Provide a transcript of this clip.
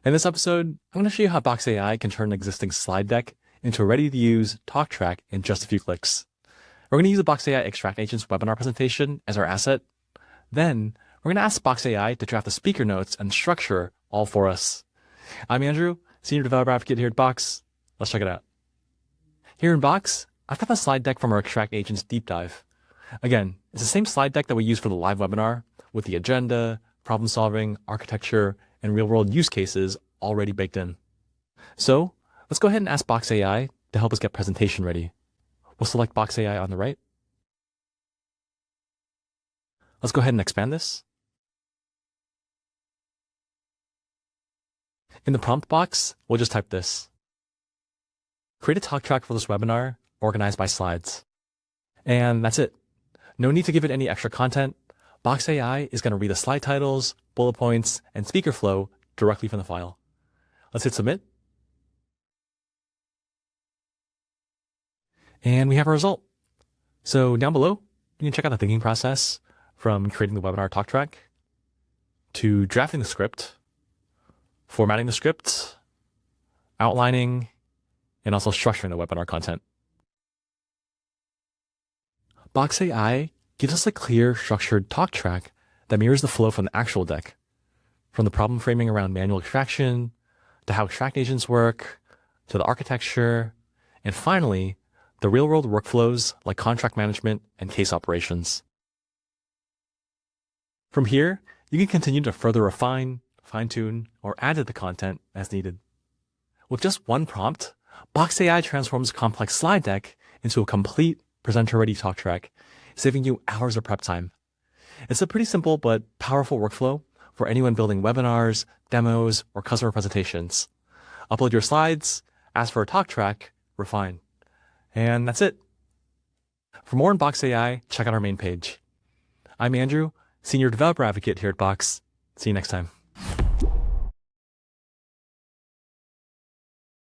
In this episode, I'm going to show you how Box AI can turn an existing slide deck into a ready-to-use talk track in just a few clicks. We're going to use the Box AI Extract Agents webinar presentation as our asset. Then, we're going to ask Box AI to draft the speaker notes and structure all for us. I'm Andrew, Senior Developer Advocate here at Box. Let's check it out. Here in Box, I've got the slide deck from our Extract Agents deep dive. Again, it's the same slide deck that we use for the live webinar with the agenda, problem solving, architecture, and real-world use cases already baked in. So let's go ahead and ask Box AI to help us get presentation ready. We'll select Box AI on the right. Let's go ahead and expand this. In the prompt box, we'll just type this. Create a talk track for this webinar organized by slides. And that's it. No need to give it any extra content. Box AI is going to read the slide titles, bullet points, and speaker flow directly from the file. Let's hit submit. And we have a result. So down below, you can check out the thinking process from creating the webinar talk track to drafting the script, formatting the script, outlining, and also structuring the webinar content. Box AI gives us a clear, structured talk track that mirrors the flow from the actual deck, from the problem framing around manual extraction, to how extract agents work, to the architecture, and finally, the real-world workflows like contract management and case operations. From here, you can continue to further refine, fine-tune, or add to the content as needed. With just one prompt, Box AI transforms a complex slide deck into a complete presenter-ready talk track, saving you hours of prep time. It's a pretty simple but powerful workflow for anyone building webinars, demos, or customer presentations. Upload your slides, ask for a talk track, refine. And that's it. For more on Box AI, check out our main page. I'm Andrew, Senior Developer Advocate here at Box. See you next time.